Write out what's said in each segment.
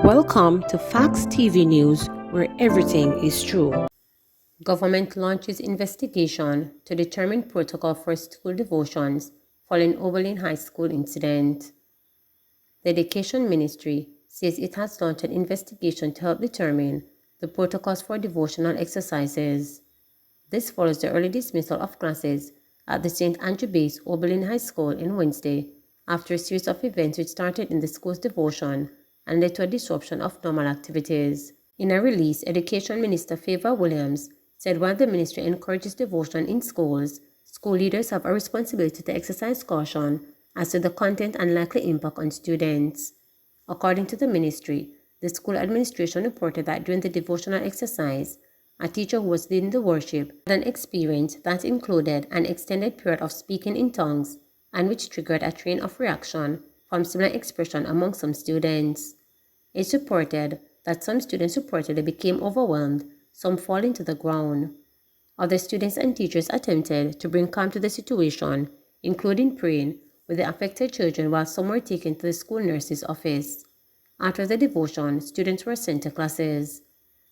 Welcome to Facts TV News, where everything is true. Government launches investigation to determine protocol for school devotions following Oberlin High School incident. The Education Ministry says it has launched an investigation to help determine the protocols for devotional exercises. This follows the early dismissal of classes at the St. Andrew-based Oberlin High School on Wednesday after a series of events which started in the school's devotion and led to a disruption of normal activities. In a release, Education Minister Favor Williams said while the ministry encourages devotion in schools, school leaders have a responsibility to exercise caution as to the content and likely impact on students. According to the ministry, the school administration reported that during the devotional exercise, a teacher who was leading the worship had an experience that included an extended period of speaking in tongues and which triggered a train of reaction from similar expression among some students. It's reported that some students reportedly became overwhelmed, some falling to the ground. Other students and teachers attempted to bring calm to the situation, including praying with the affected children while some were taken to the school nurse's office. After the devotion, students were sent to classes.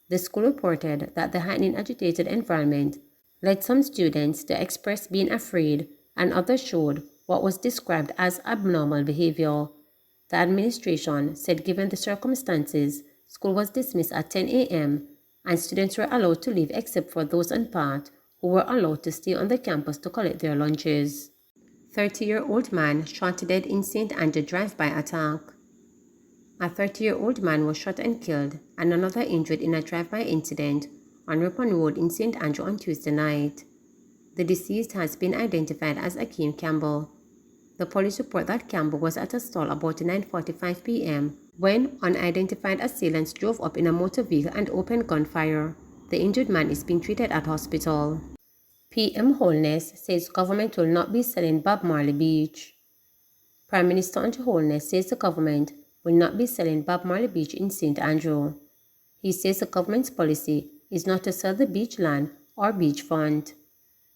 The school reported that the heightened agitated environment led some students to express being afraid and others showed what was described as abnormal behavior. The administration said given the circumstances, school was dismissed at 10 a.m. and students were allowed to leave except for those on part who were allowed to stay on the campus to collect their lunches. 30-year-old man shot to death in St. Andrew drive-by attack. A 30-year-old man was shot and killed and another injured in a drive-by incident on Ripon Road in St. Andrew on Tuesday night. The deceased has been identified as Akeem Campbell. The police report that Campbell was at a stall about 9:45 p.m. when unidentified assailants drove up in a motor vehicle and opened gunfire. The injured man is being treated at hospital. PM Holness says government will not be selling Bob Marley Beach. Prime Minister Holness says the government will not be selling Bob Marley Beach in St. Andrew. He says the government's policy is not to sell the beach land or beachfront.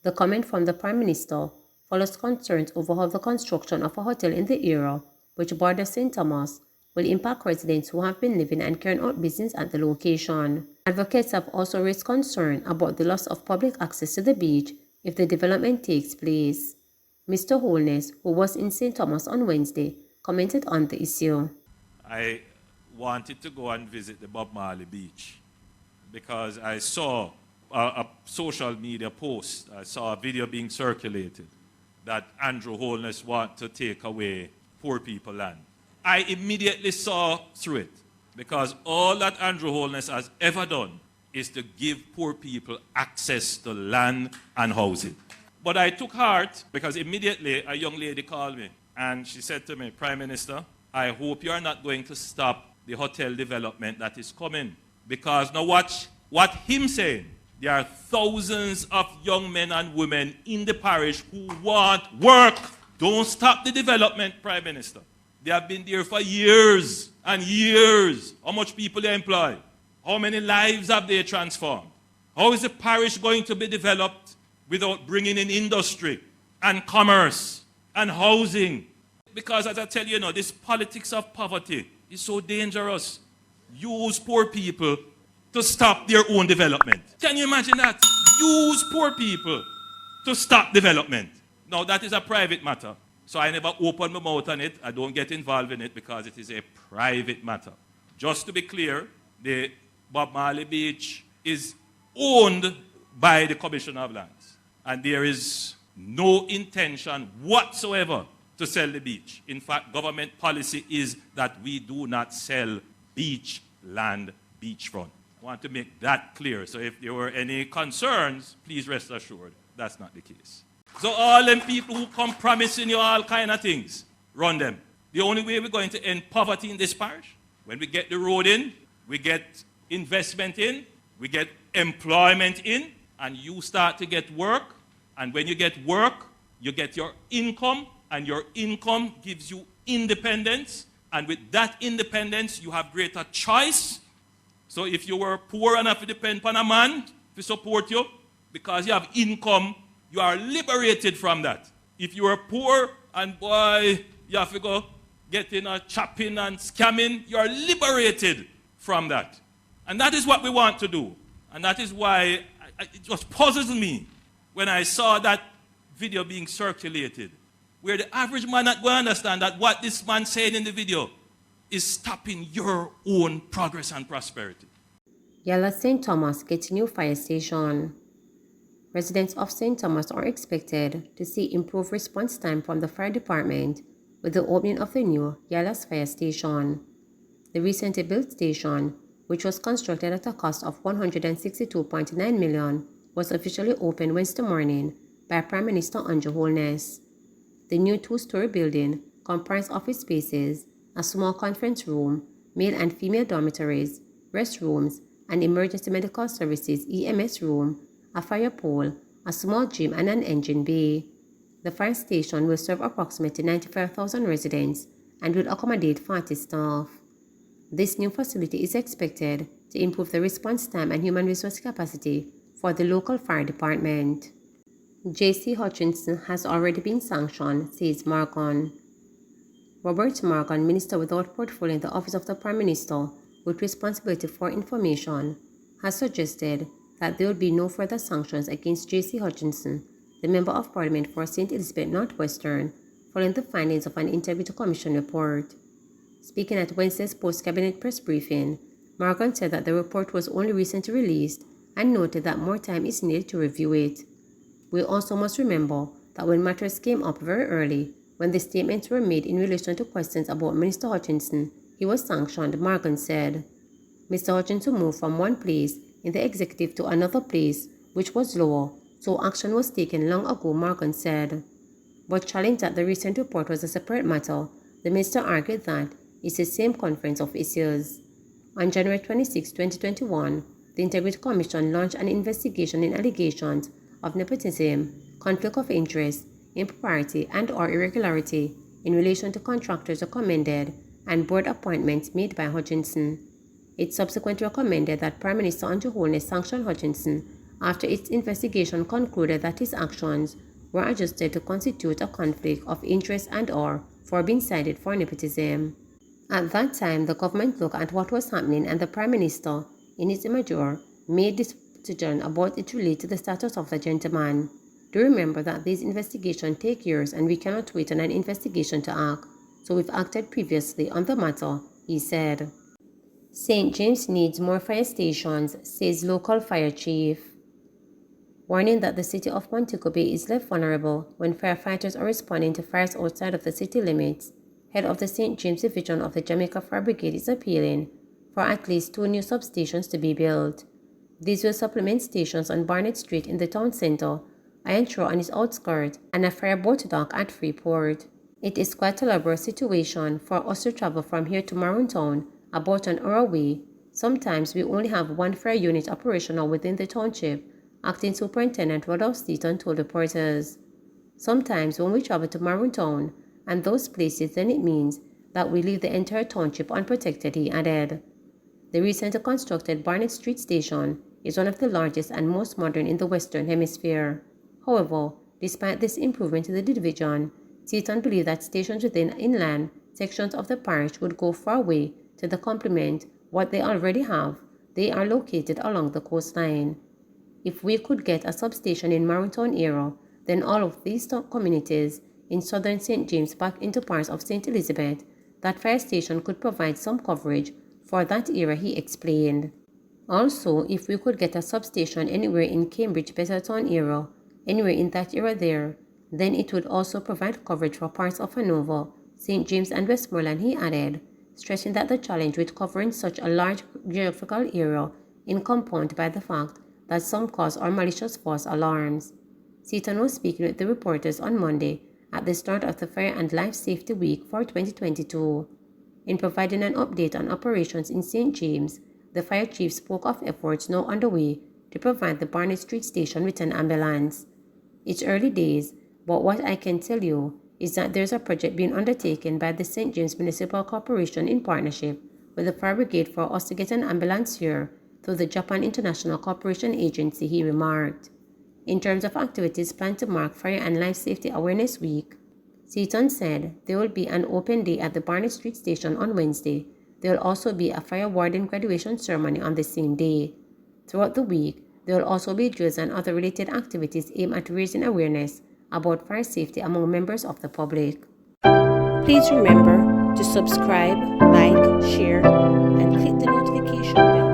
The comment from the Prime Minister follows concerns over how the construction of a hotel in the area, which borders St. Thomas, will impact residents who have been living and carrying out business at the location. Advocates have also raised concern about the loss of public access to the beach if the development takes place. Mr. Holness, who was in St. Thomas on Wednesday, commented on the issue. I wanted to go and visit the Bob Marley Beach because I saw a social media post. I saw a video being circulated that Andrew Holness want to take away poor people land. I immediately saw through it because all that Andrew Holness has ever done is to give poor people access to land and housing. But I took heart because immediately a young lady called me and she said to me, Prime Minister, I hope you are not going to stop the hotel development that is coming. Because now watch what him saying. There are thousands of young men and women in the parish who want work. Don't stop the development, Prime Minister. They have been there for years and years. How much people they employ? How many lives have they transformed? How is the parish going to be developed without bringing in industry and commerce and housing? Because as I tell you, this politics of poverty is so dangerous. Use poor people to stop their own development. Can you imagine that? Use poor people to stop development. Now, that is a private matter. So I never open my mouth on it. I don't get involved in it because it is a private matter. Just to be clear, the Bob Marley Beach is owned by the Commissioner of Lands. And there is no intention whatsoever to sell the beach. In fact, government policy is that we do not sell beach land, beachfront. I want to make that clear. So if there were any concerns, please rest assured that's not the case. So all them people who come promising you all kind of things, run them. The only way we're going to end poverty in this parish, when we get the road in, we get investment in, we get employment in, and you start to get work. And when you get work, you get your income, and your income gives you independence. And with that independence, you have greater choice. So if you were poor enough to depend on a man to support you, because you have income, you are liberated from that. If you are poor and boy, you have to go getting or chopping and scamming, you're liberated from that. And that is what we want to do. And that is why it just puzzles me when I saw that video being circulated, where the average man not going to understand that what this man said in the video is stopping your own progress and prosperity. Yala St. Thomas gets new fire station. Residents of St. Thomas are expected to see improved response time from the fire department with the opening of the new Yalas Fire Station. The recently built station, which was constructed at a cost of $162.9 million, was officially opened Wednesday morning by Prime Minister Holness. The new two-story building comprised office spaces, a small conference room, male and female dormitories, restrooms, an emergency medical services EMS room, a fire pole, a small gym, and an engine bay. The fire station will serve approximately 95,000 residents and will accommodate 40 staff. This new facility is expected to improve the response time and human resource capacity for the local fire department. JC Hutchinson has already been sanctioned, says Morgan. Robert Morgan, Minister without portfolio in the Office of the Prime Minister with responsibility for information, has suggested that there will be no further sanctions against JC Hutchinson, the Member of Parliament for St. Elizabeth Northwestern, following the findings of an Integrity Commission report. Speaking at Wednesday's post-cabinet press briefing, Morgan said that the report was only recently released and noted that more time is needed to review it. We also must remember that when matters came up very early, when the statements were made in relation to questions about Minister Hutchinson, he was sanctioned, Morgan said. Mr. Hutchinson moved from one place in the executive to another place, which was lower, so action was taken long ago, Morgan said. But challenged that the recent report was a separate matter, the minister argued that it's the same conference of issues. On January 26, 2021, the Integrity Commission launched an investigation in allegations of nepotism, conflict of interest, impropriety, and/or irregularity in relation to contractors recommended and board appointments made by Hutchinson. It subsequently recommended that Prime Minister Holness sanction Hutchinson after its investigation concluded that his actions were adjusted to constitute a conflict of interest and/or for being cited for nepotism. At that time, the government looked at what was happening and the Prime Minister, in its immature, made this decision about it relate to the status of the gentleman. Do remember that these investigations take years and we cannot wait on an investigation to act, so we've acted previously on the matter, he said. St. James needs more fire stations, says local fire chief. Warning that the city of Montego Bay is left vulnerable when firefighters are responding to fires outside of the city limits, head of the St. James Division of the Jamaica Fire Brigade is appealing for at least 2 new substations to be built. These will supplement stations on Barnett Street in the town centre, Iron Shore on its outskirts, and a fireboat dock at Freeport. It is quite a laborious situation for us to travel from here to Maroontown, about an hour away. Sometimes we only have 1 fire unit operational within the township, Acting Superintendent Rodolph Steaton told reporters. Sometimes when we travel to Maroontown and those places, then it means that we leave the entire township unprotected, he added. The recently constructed Barnett Street Station is one of the largest and most modern in the Western Hemisphere. However, despite this improvement to the division, Steaton believed that stations within inland sections of the parish would go far way to complement what they already have. They are located along the coastline. If we could get a substation in Maroontown area, then all of these communities in southern St. James back into parts of St. Elizabeth, that fire station could provide some coverage for that area, he explained. Also, if we could get a substation anywhere in Cambridge, Bettertown area, anywhere in that area there, then it would also provide coverage for parts of Hanover, St. James and Westmoreland, he added, stressing that the challenge with covering such a large geographical area is compounded by the fact that some cause or malicious false alarms. Steaton was speaking with the reporters on Monday at the start of the Fire and Life Safety Week for 2022. In providing an update on operations in St. James, the fire chief spoke of efforts now underway to provide the Barnett Street Station with an ambulance. It's early days, but what I can tell you is that there's a project being undertaken by the St. James Municipal Corporation in partnership with the Fire Brigade for us to get an ambulance here through the Japan International Cooperation Agency, he remarked. In terms of activities planned to mark Fire and Life Safety Awareness Week, Seaton said there will be an open day at the Barnett Street station on Wednesday. There will also be a fire warden graduation ceremony on the same day. Throughout the week, there will also be drills and other related activities aimed at raising awareness about fire safety among members of the public. Please remember to subscribe, like, share, and click the notification bell.